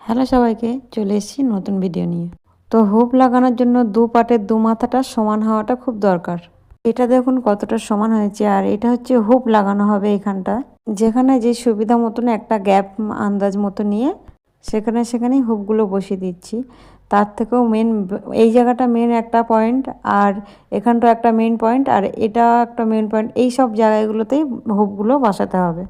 Hello সবাইকে, চলে এসেছি নতুন ভিডিও নিয়ে। তো হুক লাগানোর জন্য দু পাটের দু মাথাটা সমান হওয়াটা খুব দরকার। এটা দেখুন কতটা সমান হয়েছে। আর এটা হচ্ছে হুক লাগানো হবে এখানটা, যেখানে যে সুবিধা মতন একটা গ্যাপ আন্দাজ মতো নিয়ে সেখানেই হুকগুলো বসিয়ে দিচ্ছি। তার থেকেও মেন এই জায়গাটা মেন একটা পয়েন্ট, আর এখানটা একটা মেন পয়েন্ট, আর এটা একটা মেন পয়েন্ট। এই সব জায়গাগুলোতেই হুকগুলো বসাতে হবে।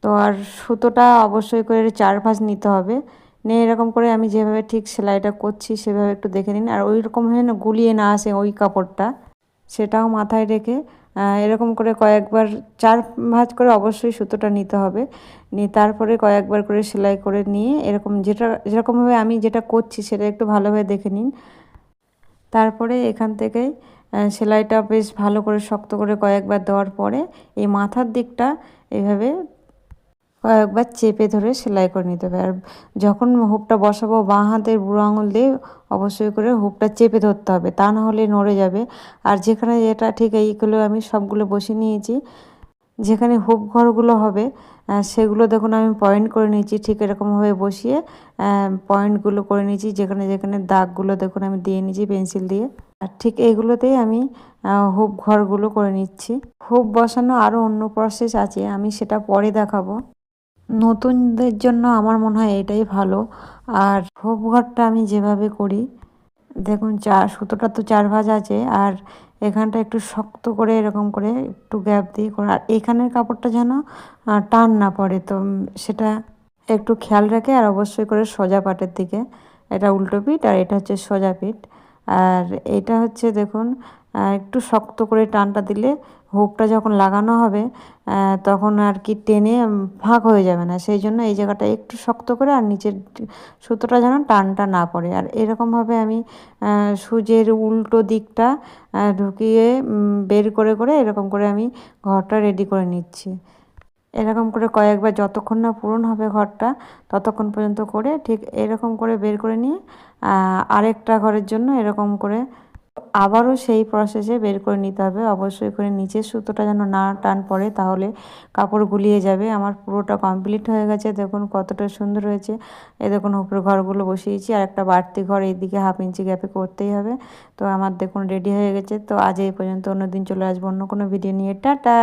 তো আর সুতোটা অবশ্যই করে 4 ভাঁজ নিতে হবে। নিয়ে এরকম করে আমি যেভাবে ঠিক সেলাইটা করছি সেভাবে একটু দেখে নিন। আর ওই রকমভাবে না গুলিয়ে না আসে ওই কাপড়টা, সেটাও মাথায় রেখে এরকম করে কয়েকবার 4 ভাঁজ করে অবশ্যই সুতোটা নিতে হবে। নিয়ে তারপরে কয়েকবার করে সেলাই করে নিয়ে এরকম যেরকমভাবে আমি যেটা করছি সেটা একটু ভালোভাবে দেখে নিন। তারপরে এখান থেকেই সেলাইটা বেশ ভালো করে শক্ত করে কয়েকবার দেওয়ার পরে এই মাথার দিকটা এইভাবে কয়েকবার চেপে ধরে সেলাই করে নিতে হবে। আর যখন হুকটা বসাবো বাঁ হাতের বুড়ো আঙুল দিয়ে অবশ্যই করে হুকটা চেপে ধরতে হবে, তা না হলে নড়ে যাবে। আর যেখানে যেটা ঠিক এইগুলো আমি সবগুলো বসিয়ে নিয়েছি। যেখানে হুক ঘরগুলো হবে সেগুলো দেখুন আমি পয়েন্ট করে নিয়েছি, ঠিক এরকমভাবে বসিয়ে পয়েন্টগুলো করে নিয়েছি। যেখানে যেখানে দাগগুলো দেখুন আমি দিয়ে নিয়েছি পেন্সিল দিয়ে। আর ঠিক এইগুলোতেই আমি হুক ঘরগুলো করে নিচ্ছি। হুক বসানো আরও অন্য প্রসেস আছে, আমি সেটা পরে দেখাবো। নতুনদের জন্য আমার মনে হয় এটাই ভালো। আর হুক ঘরটা আমি যেভাবে করি দেখুন, সুতোটা তো 4 ভাঁজ আছে, আর এখানটা একটু শক্ত করে এরকম করে একটু গ্যাপ দিয়ে করে, আর এখানের কাপড়টা যেন টান না পড়ে। তো সেটা একটু খেয়াল রাখে। আর অবশ্যই করে সোজা পাটের দিকে, এটা উল্টো পিঠ আর এটা হচ্ছে সোজা পিঠ। আর এটা হচ্ছে দেখুন একটু শক্ত করে টানটা দিলে হুকটা যখন লাগানো হবে তখন আর কি টেনে ভাগ হয়ে যাবে না। সেই জন্য এই জায়গাটা একটু শক্ত করে, আর নিচের সুতোটা যেন টানটা না পড়ে। আর এরকমভাবে আমি সুচের উল্টো দিকটা ঢুকিয়ে বের করে করে এরকম করে আমি ঘরটা রেডি করে নিচ্ছি। এরকম করে কয়েকবার যতক্ষণ না পূরণ হবে ঘরটা ততক্ষণ পর্যন্ত করে ঠিক এরকম করে বের করে নিয়ে আরেকটা ঘরের জন্য এরকম করে আবারও সেই প্রসেসে বের করে নিতে হবে। অবশ্যই করে নিচের সুতোটা যেন না টান পড়ে, তাহলে কাপড় গুলিয়ে যাবে। আমার পুরোটা কমপ্লিট হয়ে গেছে, দেখুন কতটা সুন্দর হয়েছে। এই দেখুন উপরে ঘরগুলো বসিয়েছি, আর একটা বাড়তি ঘর এইদিকে 1/2 ইঞ্চি গ্যাপে করতেই হবে। তো আমার দেখুন রেডি হয়ে গেছে। তো আজ এই পর্যন্ত, অন্যদিন চলে আসবো অন্য কোনো ভিডিও নিয়ে। টাটা।